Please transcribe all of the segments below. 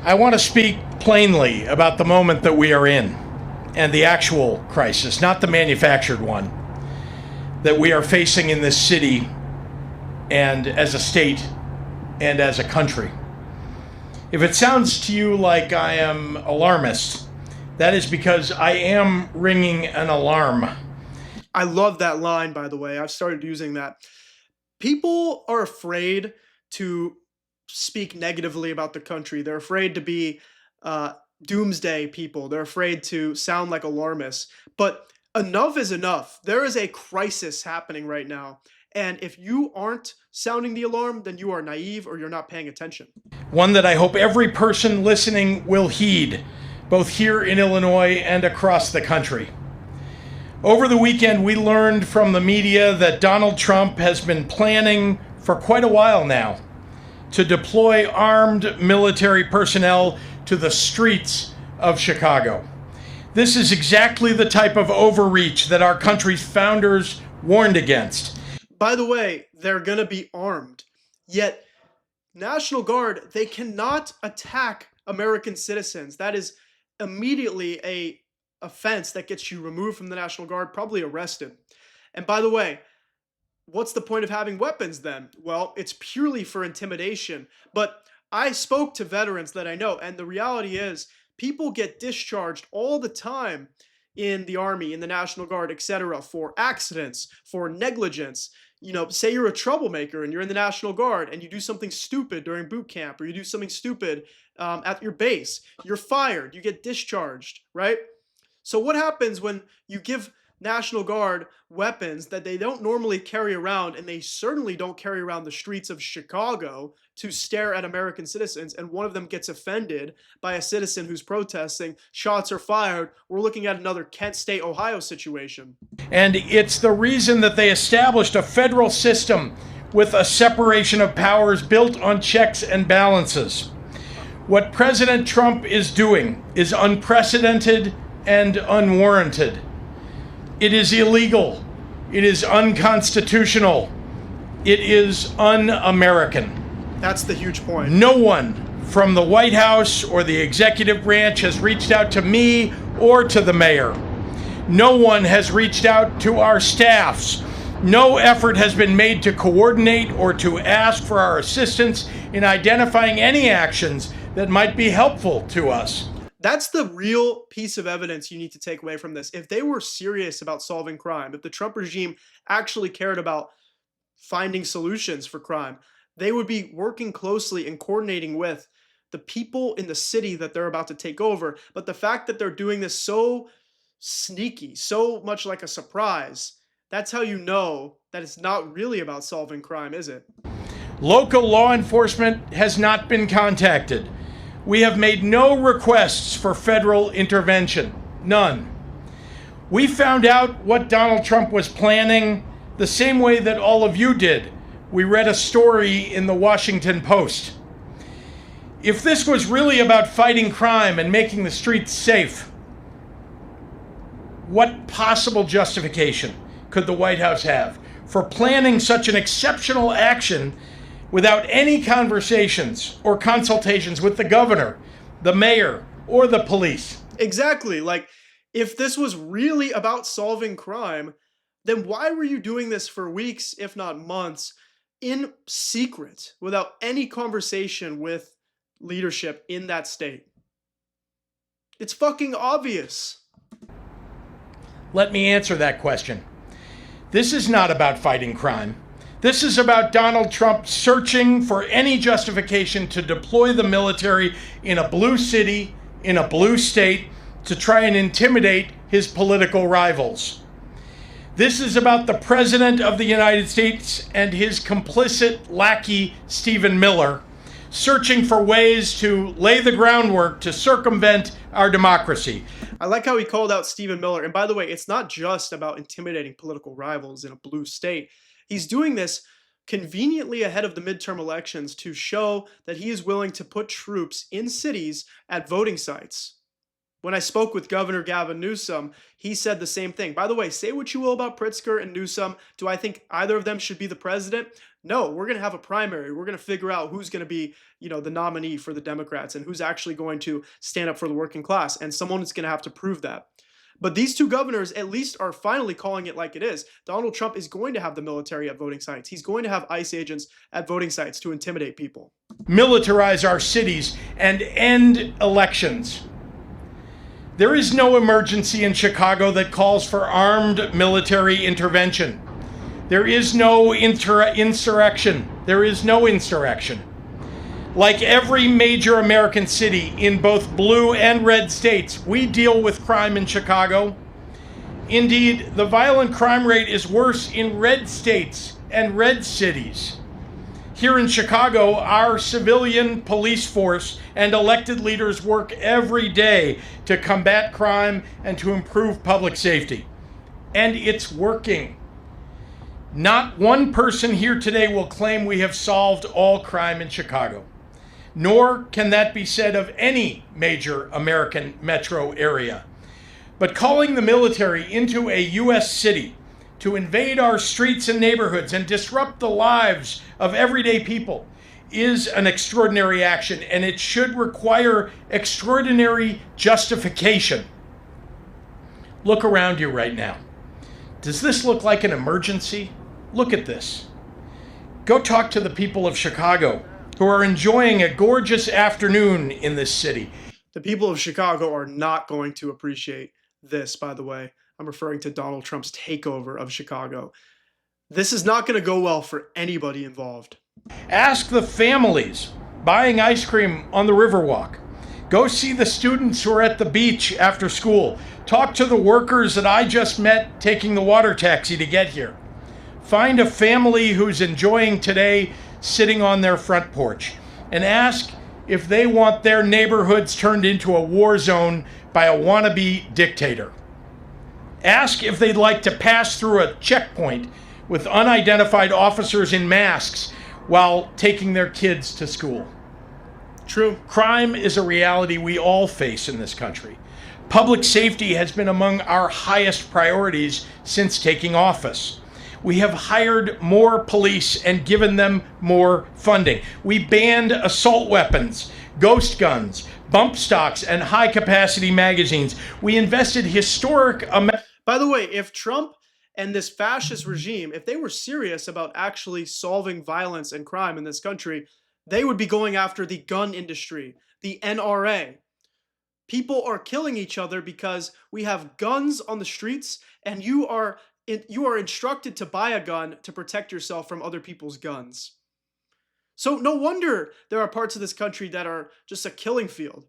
I want to speak plainly about the moment that we are in and the actual crisis, not the manufactured one, that we are facing in this city and as a state and as a country. If it sounds to you like I am alarmist, that is because I am ringing an alarm. I love that line, by the way. I've started using that. People are afraid to speak negatively about the country. They're afraid to be doomsday people. They're afraid to sound like alarmists. But enough is enough. There is a crisis happening right now. And if you aren't sounding the alarm, then you are naive or you're not paying attention. One that I hope every person listening will heed, both here in Illinois and across the country. Over the weekend, we learned from the media that Donald Trump has been planning for quite a while now to deploy armed military personnel to the streets of Chicago. This is exactly the type of overreach that our country's founders warned against. By the way, they're going to be armed. Yet, National Guard, they cannot attack American citizens. That is immediately a offense that gets you removed from the National Guard, probably arrested. And by the way, what's the point of having weapons then? Well, it's purely for intimidation. But I spoke to veterans that I know, and the reality is people get discharged all the time in the Army, in the National Guard, etc., for accidents, for negligence. You know, say you're a troublemaker and you're in the National Guard and you do something stupid during boot camp, or you do something stupid at your base, you're fired, you get discharged, right? So what happens when you give National Guard weapons that they don't normally carry around, and they certainly don't carry around the streets of Chicago to stare at American citizens, and one of them gets offended by a citizen who's protesting, shots are fired? We're looking at another Kent State, Ohio situation. And it's the reason that they established a federal system with a separation of powers built on checks and balances. What President Trump is doing is unprecedented and unwarranted. It is illegal. It is unconstitutional. It is un-American. That's the huge point. No one from the White House or the executive branch has reached out to me or to the mayor. No one has reached out to our staffs. No effort has been made to coordinate or to ask for our assistance in identifying any actions that might be helpful to us. That's the real piece of evidence you need to take away from this. If they were serious about solving crime, if the Trump regime actually cared about finding solutions for crime, they would be working closely and coordinating with the people in the city that they're about to take over. But the fact that they're doing this so sneaky, so much like a surprise, that's how you know that it's not really about solving crime, is it? Local law enforcement has not been contacted. We have made no requests for federal intervention. None. We found out what Donald Trump was planning the same way that all of you did. We read a story in the Washington Post. If this was really about fighting crime and making the streets safe, what possible justification could the White House have for planning such an exceptional action without any conversations or consultations with the governor, the mayor, or the police? Exactly. Like, if this was really about solving crime, then why were you doing this for weeks, if not months, in secret, without any conversation with leadership in that state? It's fucking obvious. Let me answer that question. This is not about fighting crime. This is about Donald Trump searching for any justification to deploy the military in a blue city, in a blue state, to try and intimidate his political rivals. This is about the President of the United States and his complicit lackey, Stephen Miller, searching for ways to lay the groundwork to circumvent our democracy. I like how he called out Stephen Miller. And by the way, it's not just about intimidating political rivals in a blue state. He's doing this conveniently ahead of the midterm elections to show that he is willing to put troops in cities at voting sites. When I spoke with Governor Gavin Newsom, he said the same thing. By the way, say what you will about Pritzker and Newsom. Do I think either of them should be the president? No, we're going to have a primary. We're going to figure out who's going to be, the nominee for the Democrats and who's actually going to stand up for the working class. And someone is going to have to prove that. But these two governors at least are finally calling it like it is. Donald Trump is going to have the military at voting sites. He's going to have ICE agents at voting sites to intimidate people. Militarize our cities and end elections. There is no emergency in Chicago that calls for armed military intervention. There is no insurrection. There is no insurrection. Like every major American city in both blue and red states, we deal with crime in Chicago. Indeed, the violent crime rate is worse in red states and red cities. Here in Chicago, our civilian police force and elected leaders work every day to combat crime and to improve public safety. And it's working. Not one person here today will claim we have solved all crime in Chicago. Nor can that be said of any major American metro area. But calling the military into a U.S. city to invade our streets and neighborhoods and disrupt the lives of everyday people is an extraordinary action, and it should require extraordinary justification. Look around you right now. Does this look like an emergency? Look at this. Go talk to the people of Chicago who are enjoying a gorgeous afternoon in this city. The people of Chicago are not going to appreciate this, by the way. I'm referring to Donald Trump's takeover of Chicago. This is not going to go well for anybody involved. Ask the families buying ice cream on the Riverwalk. Go see the students who are at the beach after school. Talk to the workers that I just met taking the water taxi to get here. Find a family who's enjoying today sitting on their front porch and ask if they want their neighborhoods turned into a war zone by a wannabe dictator. Ask if they'd like to pass through a checkpoint with unidentified officers in masks while taking their kids to school. True. Crime is a reality we all face in this country. Public safety has been among our highest priorities since taking office. We have hired more police and given them more funding. We banned assault weapons, ghost guns, bump stocks, and high-capacity magazines. We invested historic amounts. By the way, if Trump and this fascist regime, if they were serious about actually solving violence and crime in this country, they would be going after the gun industry, the NRA. People are killing each other because we have guns on the streets, and you are instructed to buy a gun to protect yourself from other people's guns. So no wonder there are parts of this country that are just a killing field.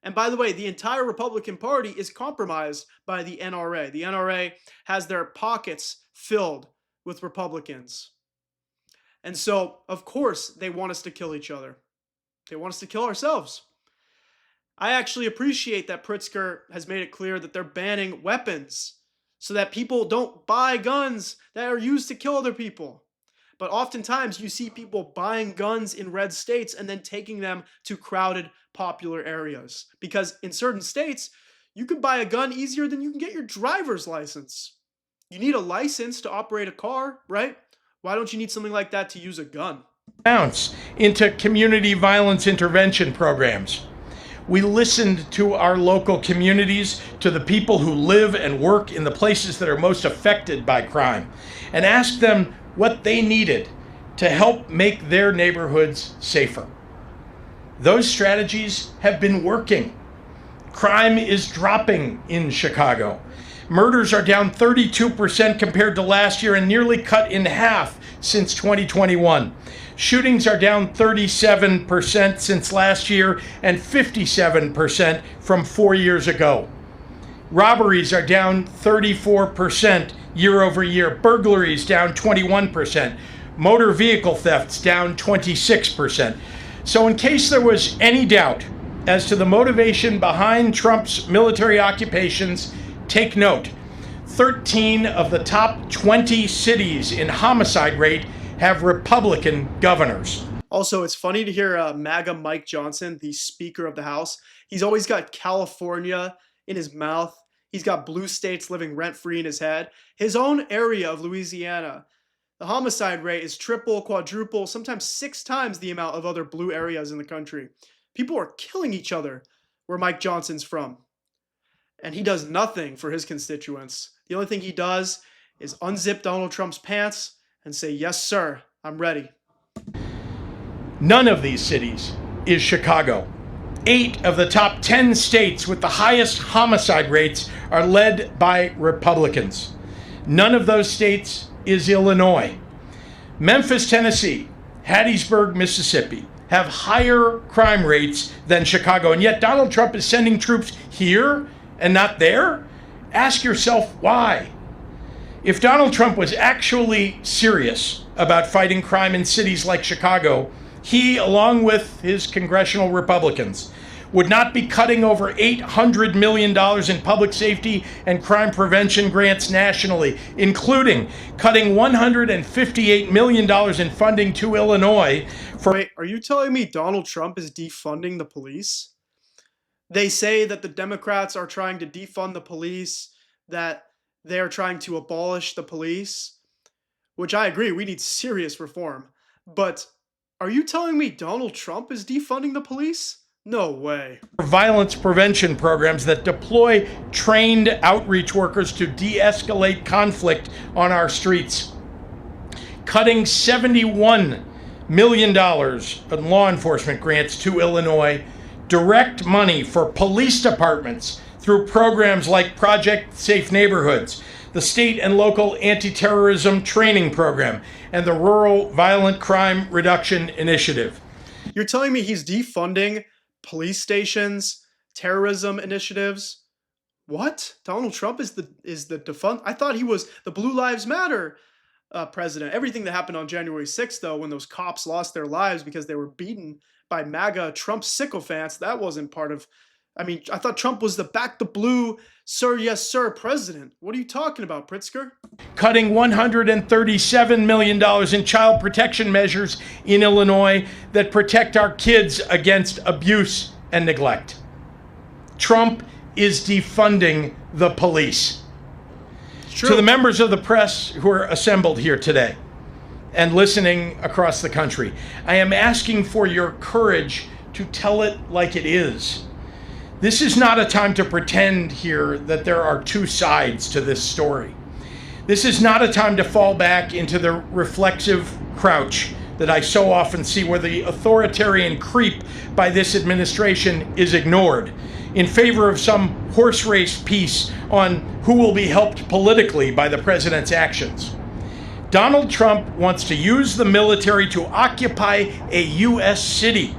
And by the way, the entire Republican Party is compromised by the NRA. The NRA has their pockets filled with Republicans. And so, of course, they want us to kill each other. They want us to kill ourselves. I actually appreciate that Pritzker has made it clear that they're banning weapons so that people don't buy guns that are used to kill other people. But oftentimes you see people buying guns in red states and then taking them to crowded, popular areas. Because in certain states, you can buy a gun easier than you can get your driver's license. You need a license to operate a car, right? Why don't you need something like that to use a gun? Into community violence intervention programs. We listened to our local communities, to the people who live and work in the places that are most affected by crime, and asked them what they needed to help make their neighborhoods safer. Those strategies have been working. Crime is dropping in Chicago. Murders are down 32% compared to last year and nearly cut in half since 2021. Shootings are down 37% since last year and 57% from 4 years ago. Robberies are down 34% year over year. Burglaries down 21%. Motor vehicle thefts down 26%. So in case there was any doubt as to the motivation behind Trump's military occupations, take note. 13 of the top 20 cities in homicide rate have Republican governors. Also, it's funny to hear MAGA Mike Johnson, the Speaker of the House. He's always got California in his mouth. He's got blue states living rent-free in his head. His own area of Louisiana, The homicide rate is triple, quadruple, sometimes 6 times the amount of other blue areas in the country. People are killing each other where Mike Johnson's from. And he does nothing for his constituents. The only thing he does is unzip Donald Trump's pants and say, "Yes, sir, I'm ready." None of these cities is Chicago. 8 of the top 10 states with the highest homicide rates are led by Republicans. None of those states is Illinois. Memphis, Tennessee, Hattiesburg, Mississippi have higher crime rates than Chicago, and yet Donald Trump is sending troops here and not there? Ask yourself why. If Donald Trump was actually serious about fighting crime in cities like Chicago, he, along with his congressional Republicans, would not be cutting over $800 million in public safety and crime prevention grants nationally, including cutting $158 million in funding to Illinois for... Wait, are you telling me Donald Trump is defunding the police? They say that the Democrats are trying to defund the police, that they're trying to abolish the police, which I agree, we need serious reform. But are you telling me Donald Trump is defunding the police? No way. Violence prevention programs that deploy trained outreach workers to de-escalate conflict on our streets. Cutting $71 million in law enforcement grants to Illinois. Direct money for police departments through programs like Project Safe Neighborhoods, the state and local anti-terrorism training program, and the Rural Violent Crime Reduction Initiative. You're telling me he's defunding police stations, terrorism initiatives? What? Donald Trump is the defund? I thought he was the Blue Lives Matter president. Everything that happened on January 6th, though, when those cops lost their lives because they were beaten by MAGA Trump sycophants, that wasn't part of... I mean, I thought Trump was the back the blue, sir, yes, sir, president. What are you talking about, Pritzker? Cutting $137 million in child protection measures in Illinois that protect our kids against abuse and neglect. Trump is defunding the police. True. To the members of the press who are assembled here today and listening across the country, I am asking for your courage to tell it like it is. This is not a time to pretend here that there are two sides to this story. This is not a time to fall back into the reflexive crouch that I so often see, where the authoritarian creep by this administration is ignored in favor of some horse race piece on who will be helped politically by the president's actions. Donald Trump wants to use the military to occupy a U.S. city,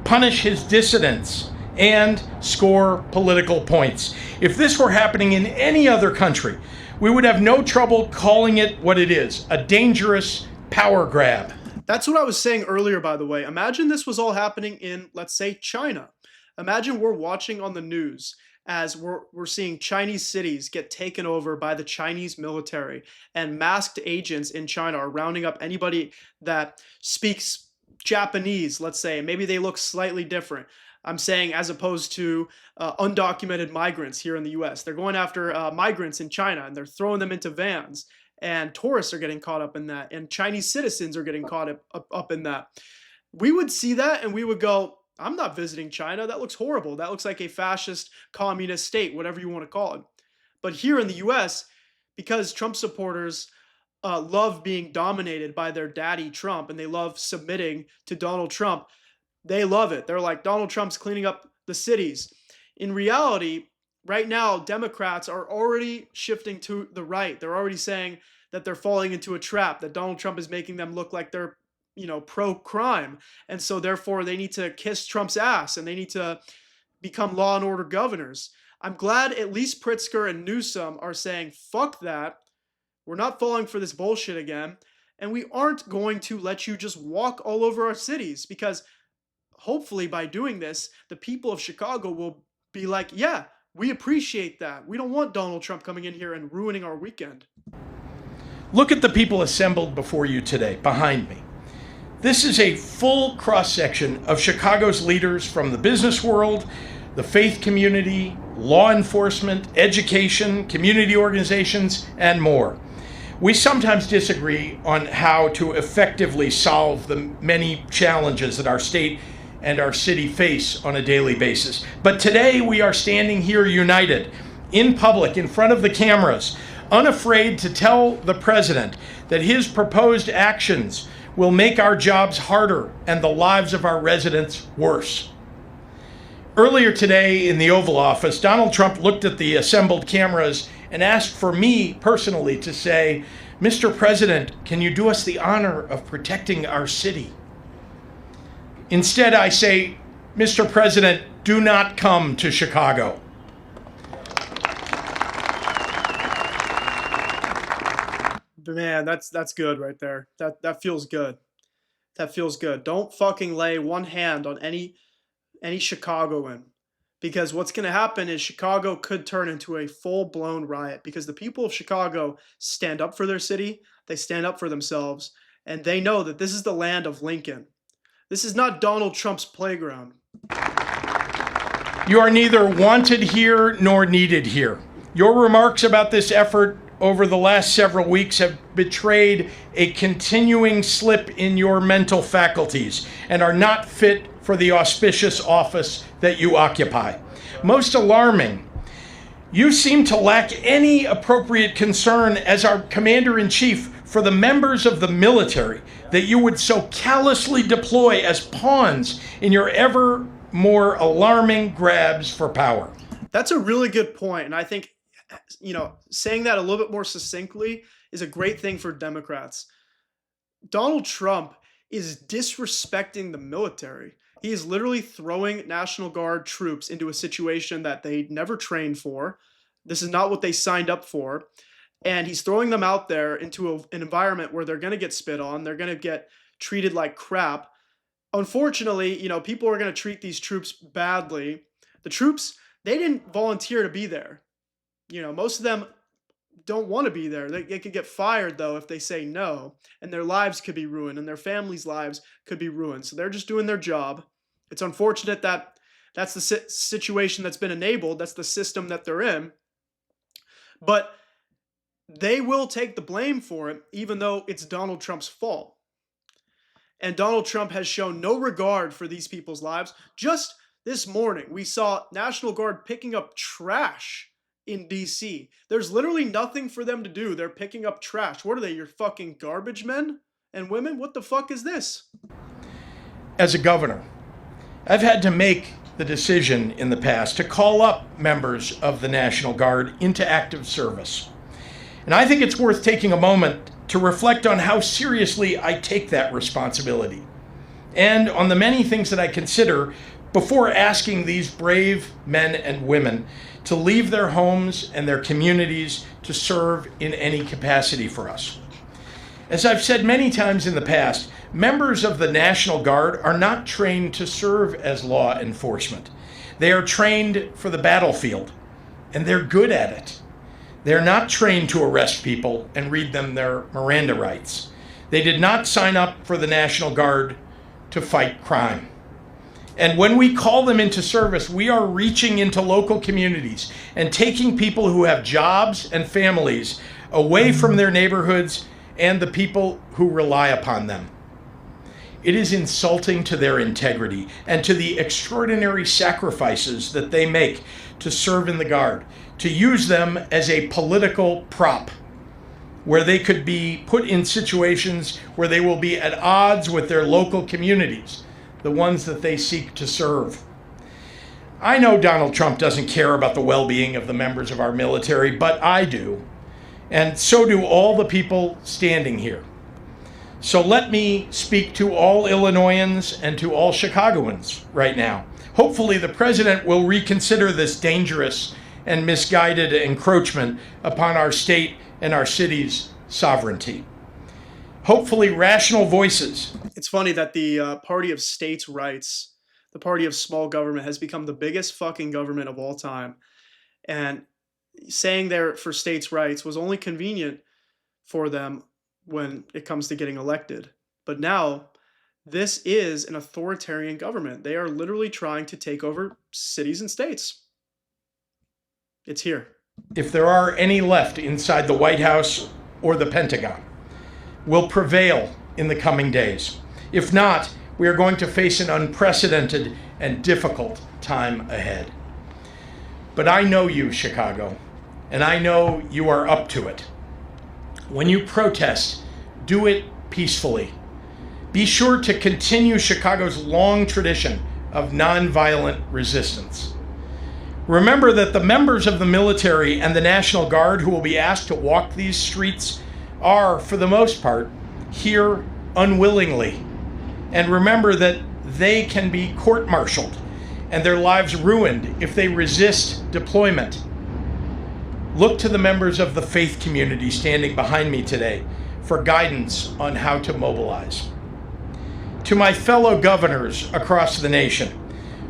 punish his dissidents, and score political points. If this were happening in any other country, we would have no trouble calling it what it is, a dangerous power grab. That's what I was saying earlier, by the way. Imagine this was all happening in, let's say, China. Imagine we're watching on the news as we're seeing Chinese cities get taken over by the Chinese military, and masked agents in China are rounding up anybody that speaks Japanese, let's say. Maybe they look slightly different. I'm saying as opposed to undocumented migrants here in the US. They're going after migrants in China, and they're throwing them into vans. And tourists are getting caught up in that. And Chinese citizens are getting caught up in that. We would see that and we would go, I'm not visiting China. That looks horrible. That looks like a fascist communist state, whatever you want to call it. But here in the US, because Trump supporters love being dominated by their daddy Trump, and they love submitting to Donald Trump, they love it. They're like, Donald Trump's cleaning up the cities. In reality, right now, Democrats are already shifting to the right. They're already saying that they're falling into a trap, that Donald Trump is making them look like they're, pro-crime. And so therefore they need to kiss Trump's ass, and they need to become law and order governors. I'm glad at least Pritzker and Newsom are saying, fuck that. We're not falling for this bullshit again. And we aren't going to let you just walk all over our cities, because hopefully by doing this, the people of Chicago will be like, yeah, we appreciate that. We don't want Donald Trump coming in here and ruining our weekend. Look at the people assembled before you today, behind me. This is a full cross-section of Chicago's leaders from the business world, the faith community, law enforcement, education, community organizations, and more. We sometimes disagree on how to effectively solve the many challenges that our state and our city face on a daily basis. But today we are standing here united, in public, in front of the cameras, unafraid to tell the president that his proposed actions will make our jobs harder and the lives of our residents worse. Earlier today in the Oval Office, Donald Trump looked at the assembled cameras and asked for me personally to say, "Mr. President, can you do us the honor of protecting our city?" Instead, I say, "Mr. President, do not come to Chicago." Man, that's good right there. That feels good. That feels good. Don't fucking lay one hand on any Chicagoan, because what's going to happen is Chicago could turn into a full-blown riot, because the people of Chicago stand up for their city, they stand up for themselves, and they know that this is the land of Lincoln. This is not Donald Trump's playground. You are neither wanted here nor needed here. Your remarks about this effort over the last several weeks have betrayed a continuing slip in your mental faculties and are not fit for the auspicious office that you occupy. Most alarming, you seem to lack any appropriate concern as our commander-in-chief for the members of the military that you would so callously deploy as pawns in your ever more alarming grabs for power. That's a really good point, and I think, saying that a little bit more succinctly is a great thing for Democrats. Donald Trump is disrespecting the military. He is literally throwing National Guard troops into a situation that they never trained for. This is not what they signed up for. And he's throwing them out there into an environment where they're going to get spit on. They're going to get treated like crap. Unfortunately, people are going to treat these troops badly. The troops, they didn't volunteer to be there. Most of them don't want to be there. They could get fired, though, if they say no, and their lives could be ruined, and their families' lives could be ruined. So they're just doing their job. It's unfortunate that that's the situation that's been enabled. That's the system that they're in. But they will take the blame for it, even though it's Donald Trump's fault. And Donald Trump has shown no regard for these people's lives. Just this morning, we saw National Guard picking up trash in DC. There's literally nothing for them to do. They're picking up trash. What are they, your fucking garbage men and women? What the fuck is this? As a governor, I've had to make the decision in the past to call up members of the National Guard into active service. And I think it's worth taking a moment to reflect on how seriously I take that responsibility and on the many things that I consider before asking these brave men and women to leave their homes and their communities to serve in any capacity for us. As I've said many times in the past, members of the National Guard are not trained to serve as law enforcement. They are trained for the battlefield, and they're good at it. They're not trained to arrest people and read them their Miranda rights. They did not sign up for the National Guard to fight crime. And when we call them into service, we are reaching into local communities and taking people who have jobs and families away from their neighborhoods and the people who rely upon them. It is insulting to their integrity and to the extraordinary sacrifices that they make to serve in the Guard, to use them as a political prop, where they could be put in situations where they will be at odds with their local communities, the ones that they seek to serve. I know Donald Trump doesn't care about the well-being of the members of our military, but I do, and so do all the people standing here. So let me speak to all Illinoisans and to all Chicagoans right now. Hopefully the president will reconsider this dangerous and misguided encroachment upon our state and our city's sovereignty. Hopefully rational voices. It's funny that the party of states' rights, the party of small government, has become the biggest fucking government of all time. And saying they're for states' rights was only convenient for them when it comes to getting elected. But now, this is an authoritarian government. They are literally trying to take over cities and states. It's here. If there are any left inside the White House or the Pentagon, will prevail in the coming days. If not, we are going to face an unprecedented and difficult time ahead. But I know you, Chicago, and I know you are up to it. When you protest, do it peacefully. Be sure to continue Chicago's long tradition of nonviolent resistance. Remember that the members of the military and the National Guard who will be asked to walk these streets are, for the most part, here unwillingly. And remember that they can be court-martialed and their lives ruined if they resist deployment. Look to the members of the faith community standing behind me today for guidance on how to mobilize. To my fellow governors across the nation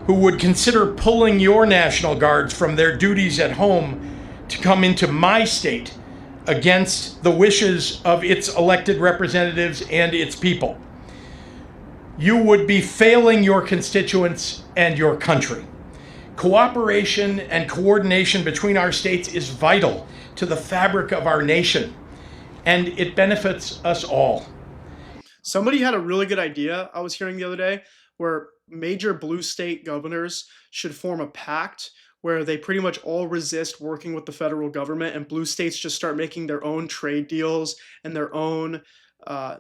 who would consider pulling your National Guards from their duties at home to come into my state against the wishes of its elected representatives and its people, you would be failing your constituents and your country. Cooperation and coordination between our states is vital to the fabric of our nation, and it benefits us all. Somebody had a really good idea I was hearing the other day where major blue state governors should form a pact where they pretty much all resist working with the federal government, and blue states just start making their own trade deals and their own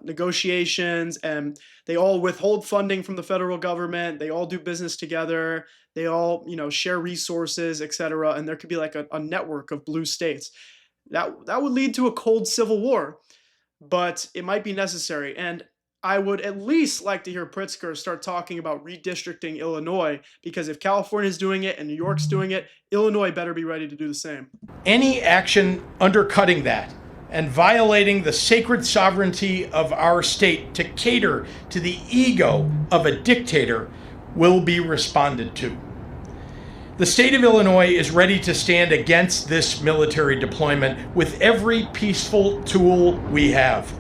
negotiations, and they all withhold funding from the federal government. They all do business together. They all, share resources, etc. And there could be like a network of blue states. That would lead to a cold civil war, but it might be necessary. And I would at least like to hear Pritzker start talking about redistricting Illinois, because if California's doing it and New York's doing it, Illinois better be ready to do the same. Any action undercutting that and violating the sacred sovereignty of our state to cater to the ego of a dictator will be responded to. The state of Illinois is ready to stand against this military deployment with every peaceful tool we have.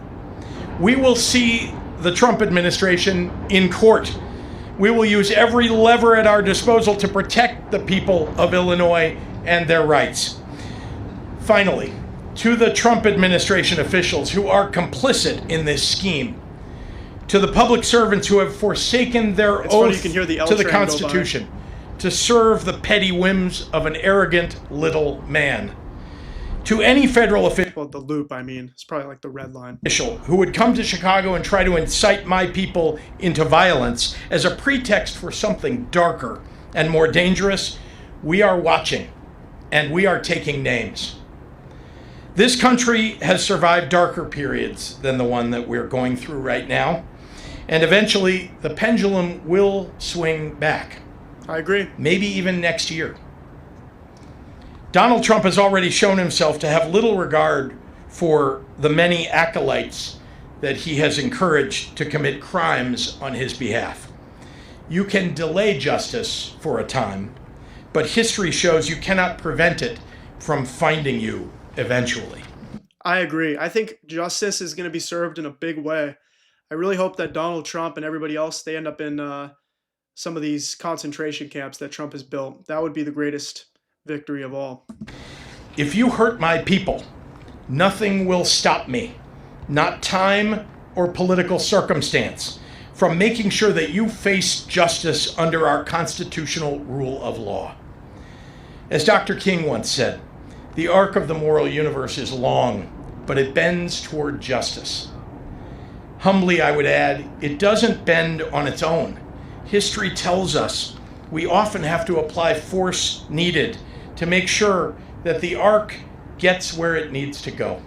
We will see the Trump administration in court. We will use every lever at our disposal to protect the people of Illinois and their rights. Finally, to the Trump administration officials who are complicit in this scheme, to the public servants who have forsaken their oath to the Constitution to serve the petty whims of an arrogant little man, to any federal official, well, the loop, it's probably like the red line, who would come to Chicago and try to incite my people into violence as a pretext for something darker and more dangerous, we are watching and we are taking names. This country has survived darker periods than the one that we're going through right now, and eventually the pendulum will swing back. I agree. Maybe even next year. Donald Trump has already shown himself to have little regard for the many acolytes that he has encouraged to commit crimes on his behalf. You can delay justice for a time, but history shows you cannot prevent it from finding you eventually. I agree. I think justice is going to be served in a big way. I really hope that Donald Trump and everybody else, they end up in some of these concentration camps that Trump has built. That would be the greatest victory of all. If you hurt my people, nothing will stop me, not time or political circumstance, from making sure that you face justice under our constitutional rule of law. As Dr. King once said, the arc of the moral universe is long, but it bends toward justice. Humbly, I would add, it doesn't bend on its own. History tells us we often have to apply force needed to make sure that the arc gets where it needs to go.